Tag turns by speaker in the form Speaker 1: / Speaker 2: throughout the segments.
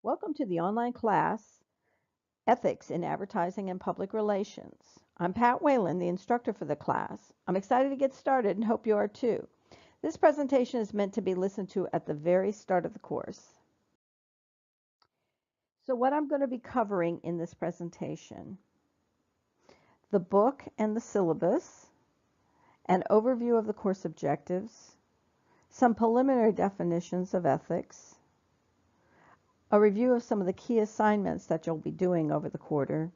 Speaker 1: Welcome to the online class, Ethics in Advertising and Public Relations. I'm Pat Whalen, the instructor for the class. I'm excited to get started and hope you are too. This presentation is meant to be listened to at the very start of the course. So what I'm going to be covering in this presentation: the book and the syllabus, an overview of the course objectives, some preliminary definitions of ethics, a review of some of the key assignments that you'll be doing over the quarter,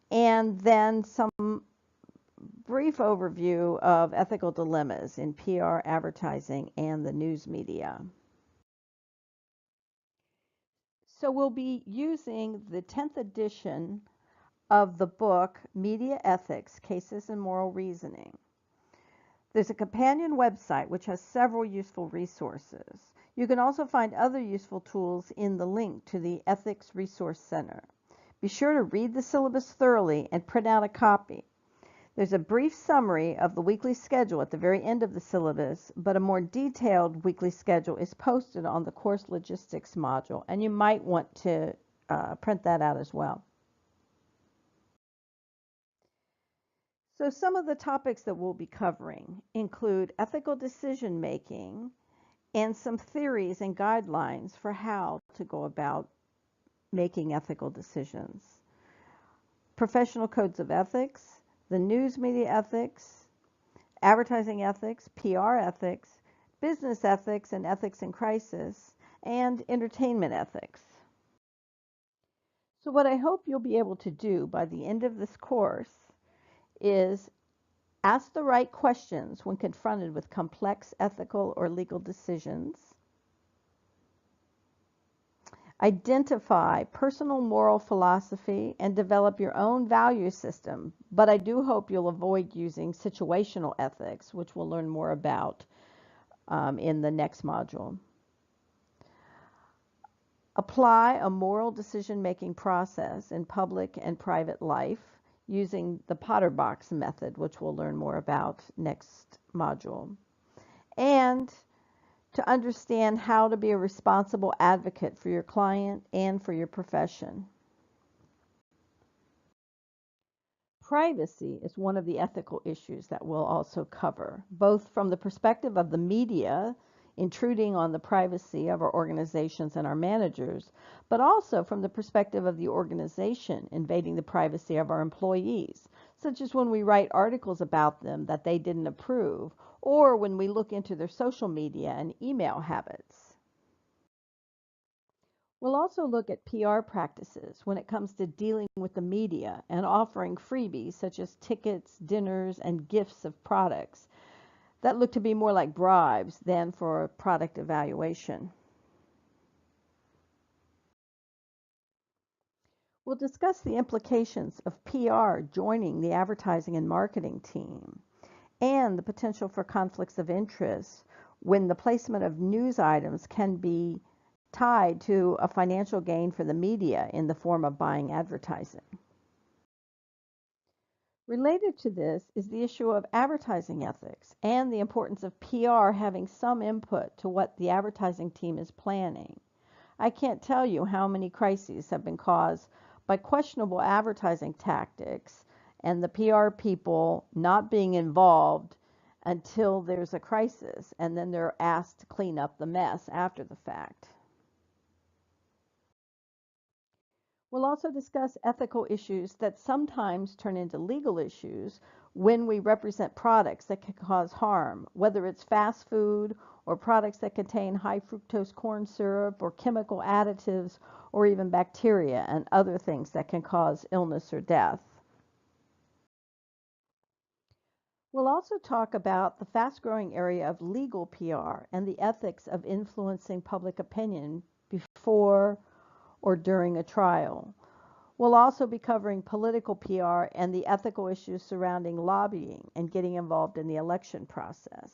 Speaker 1: and then some brief overview of ethical dilemmas in PR, advertising, and the news media. So we'll be using the 10th edition of the book, Media Ethics, Cases and Moral Reasoning. There's a companion website which has several useful resources. You can also find other useful tools in the link to the Ethics Resource Center. Be sure to read the syllabus thoroughly and print out a copy. There's a brief summary of the weekly schedule at the very end of the syllabus, but a more detailed weekly schedule is posted on the course logistics module, and you might want to print that out as well. So some of the topics that we'll be covering include ethical decision making and some theories and guidelines for how to go about making ethical decisions, professional codes of ethics, the news media ethics, advertising ethics, PR ethics, business ethics and ethics in crisis, and entertainment ethics. So what I hope you'll be able to do by the end of this course is ask the right questions when confronted with complex ethical or legal decisions, identify personal moral philosophy, and develop your own value system. But I do hope you'll avoid using situational ethics, which we'll learn more about in the next module. Apply a moral decision-making process in public and private life using the Potter box method, which we'll learn more about next module. And to understand how to be a responsible advocate for your client and for your profession. Privacy is one of the ethical issues that we'll also cover, both from the perspective of the media intruding on the privacy of our organizations and our managers, but also from the perspective of the organization invading the privacy of our employees, such as when we write articles about them that they didn't approve, or when we look into their social media and email habits. We'll also look at PR practices when it comes to dealing with the media and offering freebies such as tickets, dinners, and gifts of products that look to be more like bribes than for product evaluation. We'll discuss the implications of PR joining the advertising and marketing team and the potential for conflicts of interest when the placement of news items can be tied to a financial gain for the media in the form of buying advertising. Related to this is the issue of advertising ethics and the importance of PR having some input to what the advertising team is planning. I can't tell you how many crises have been caused by questionable advertising tactics and the PR people not being involved until there's a crisis, and then they're asked to clean up the mess after the fact. We'll also discuss ethical issues that sometimes turn into legal issues when we represent products that can cause harm, whether it's fast food or products that contain high fructose corn syrup or chemical additives or even bacteria and other things that can cause illness or death. We'll also talk about the fast-growing area of legal PR and the ethics of influencing public opinion before or during a trial. We'll also be covering political PR and the ethical issues surrounding lobbying and getting involved in the election process.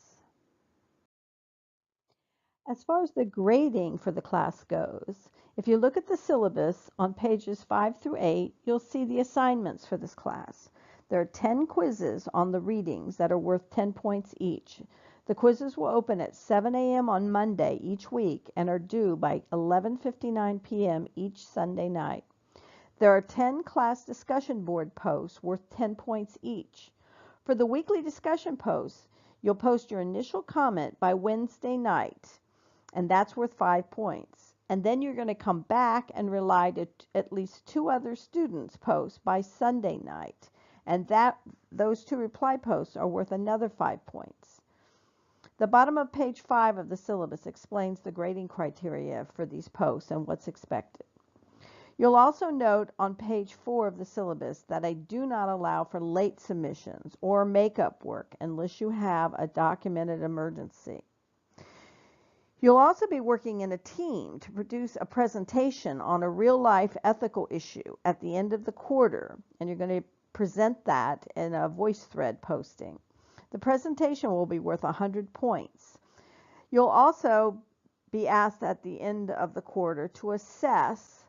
Speaker 1: As far as the grading for the class goes, if you look at the syllabus on pages 5 through 8, you'll see the assignments for this class. There are 10 quizzes on the readings that are worth 10 points each. The quizzes will open at 7 a.m. on Monday each week and are due by 11:59 p.m. each Sunday night. There are 10 class discussion board posts worth 10 points each. For the weekly discussion posts, you'll post your initial comment by Wednesday night, and that's worth 5 points. And then you're going to come back and rely to at least 2 other students' posts by Sunday night, and those 2 reply posts are worth another 5 points. The bottom of page 5 of the syllabus explains the grading criteria for these posts and what's expected. You'll also note on page 4 of the syllabus that I do not allow for late submissions or makeup work unless you have a documented emergency. You'll also be working in a team to produce a presentation on a real-life ethical issue at the end of the quarter, and you're going to present that in a VoiceThread posting. The presentation will be worth 100 points. You'll also be asked at the end of the quarter to assess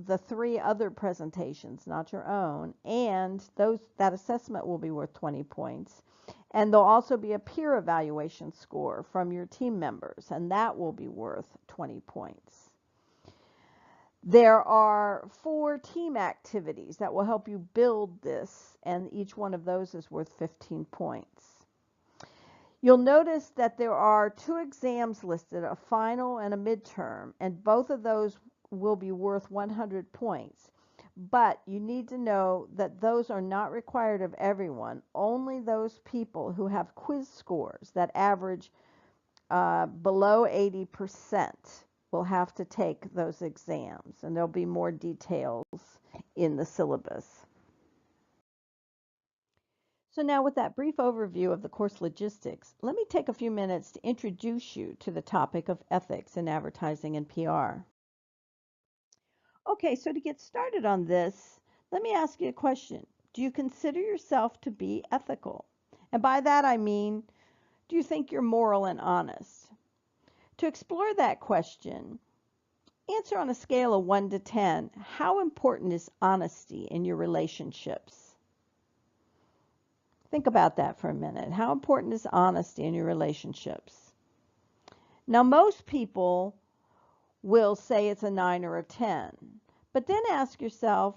Speaker 1: the 3 other presentations, not your own, and that assessment will be worth 20 points. And there'll also be a peer evaluation score from your team members, and that will be worth 20 points. There are 4 team activities that will help you build this, and each one of those is worth 15 points. You'll notice that there are 2 exams listed, a final and a midterm, and both of those will be worth 100 points. But you need to know that those are not required of everyone. Only those people who have quiz scores that average below 80% will have to take those exams, and there'll be more details in the syllabus. So now, with that brief overview of the course logistics, let me take a few minutes to introduce you to the topic of ethics in advertising and PR. Okay, so to get started on this, let me ask you a question. Do you consider yourself to be ethical? And by that I mean, do you think you're moral and honest? To explore that question, answer on a scale of 1 to 10, how important is honesty in your relationships? Think about that for a minute. How important is honesty in your relationships? Now, most people will say it's a 9 or a 10. But then ask yourself,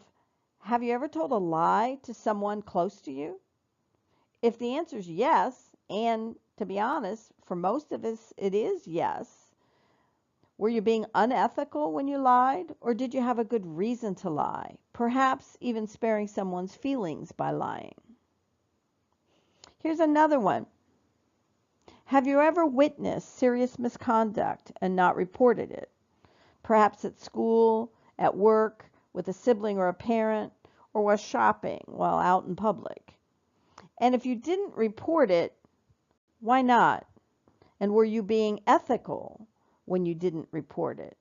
Speaker 1: have you ever told a lie to someone close to you? If the answer is yes, and to be honest, for most of us it is yes, were you being unethical when you lied, or did you have a good reason to lie, perhaps even sparing someone's feelings by lying? Here's another one. Have you ever witnessed serious misconduct and not reported it? Perhaps at school, at work, with a sibling or a parent, or while shopping while out in public. And if you didn't report it, why not? And were you being ethical when you didn't report it?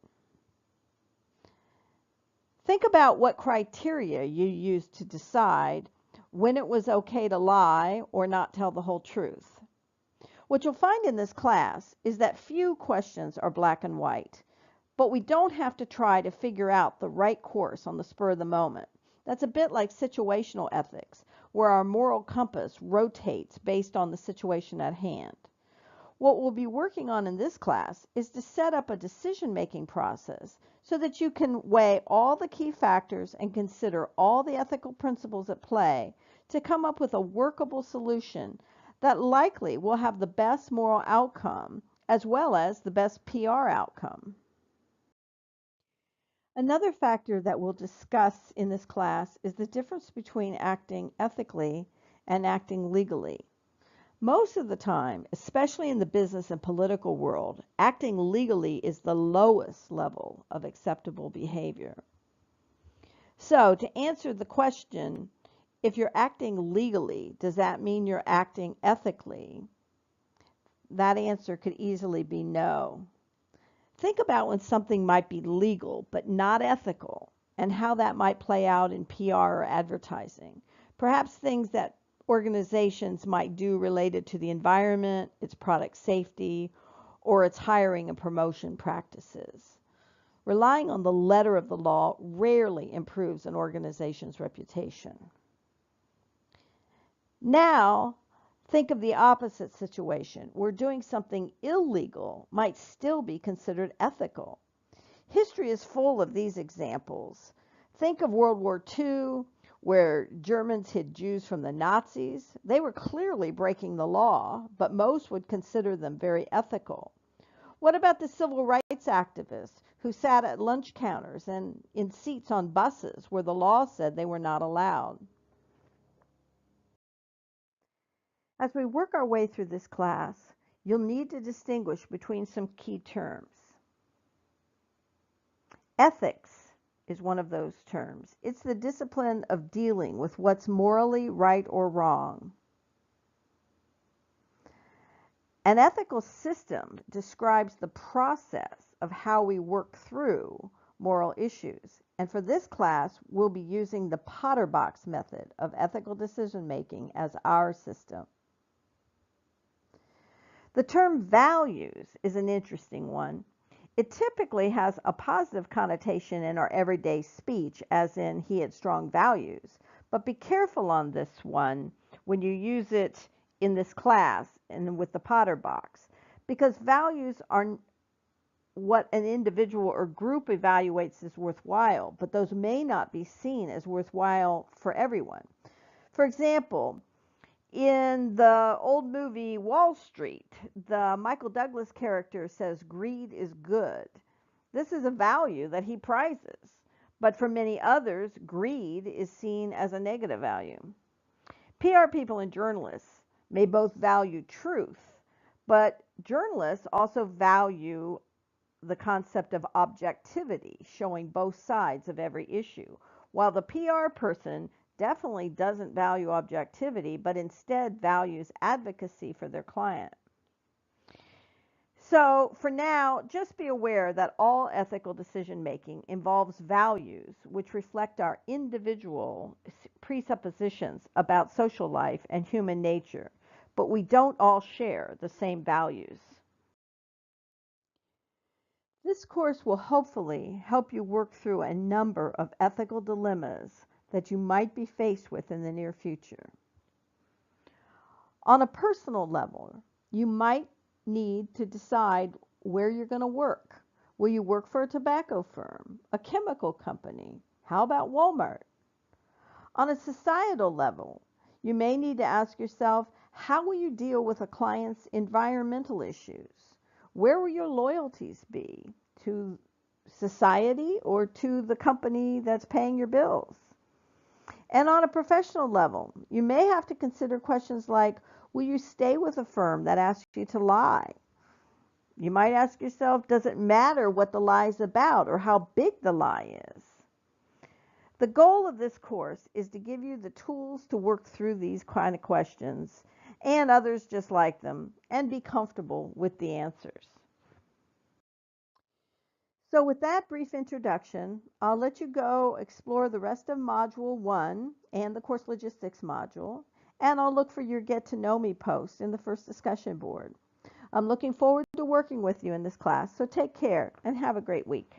Speaker 1: Think about what criteria you used to decide when it was okay to lie or not tell the whole truth. What you'll find in this class is that few questions are black and white, but we don't have to try to figure out the right course on the spur of the moment. That's a bit like situational ethics, where our moral compass rotates based on the situation at hand. What we'll be working on in this class is to set up a decision-making process so that you can weigh all the key factors and consider all the ethical principles at play to come up with a workable solution that likely will have the best moral outcome as well as the best PR outcome. Another factor that we'll discuss in this class is the difference between acting ethically and acting legally. Most of the time, especially in the business and political world, acting legally is the lowest level of acceptable behavior. So, to answer the question, if you're acting legally, does that mean you're acting ethically? That answer could easily be no. Think about when something might be legal but not ethical and how that might play out in PR or advertising. Perhaps things that organizations might do related to the environment, its product safety, or its hiring and promotion practices. Relying on the letter of the law rarely improves an organization's reputation. Now, Think of the opposite situation, where doing something illegal might still be considered ethical. History is full of these examples. Think of World War II, where Germans hid Jews from the Nazis. They were clearly breaking the law, but most would consider them very ethical. What about the civil rights activists who sat at lunch counters and in seats on buses where the law said they were not allowed? As we work our way through this class, you'll need to distinguish between some key terms. Ethics is one of those terms. It's the discipline of dealing with what's morally right or wrong. An ethical system describes the process of how we work through moral issues. And for this class, we'll be using the Potter box method of ethical decision making as our system. The term values is an interesting one. It typically has a positive connotation in our everyday speech, as in he had strong values. But be careful on this one when you use it in this class and with the Potter box, because values are what an individual or group evaluates as worthwhile, but those may not be seen as worthwhile for everyone. For example, in the old movie Wall Street, the Michael Douglas character says greed is good. This is a value that he prizes, but for many others, greed is seen as a negative value. PR people and journalists may both value truth, but journalists also value the concept of objectivity, showing both sides of every issue, while the PR person definitely doesn't value objectivity, but instead values advocacy for their client. So for now, just be aware that all ethical decision making involves values which reflect our individual presuppositions about social life and human nature, but we don't all share the same values. This course will hopefully help you work through a number of ethical dilemmas that you might be faced with in the near future. On a personal level, you might need to decide where you're going to work. Will you work for a tobacco firm, a chemical company? How about Walmart? On a societal level, you may need to ask yourself, how will you deal with a client's environmental issues? Where will your loyalties be? To society or to the company that's paying your bills? And on a professional level, you may have to consider questions like, will you stay with a firm that asks you to lie? You might ask yourself, does it matter what the lie is about or how big the lie is? The goal of this course is to give you the tools to work through these kind of questions and others just like them and be comfortable with the answers. So with that brief introduction, I'll let you go explore the rest of Module 1 and the Course Logistics module, and I'll look for your Get to Know Me post in the first discussion board. I'm looking forward to working with you in this class, so take care and have a great week.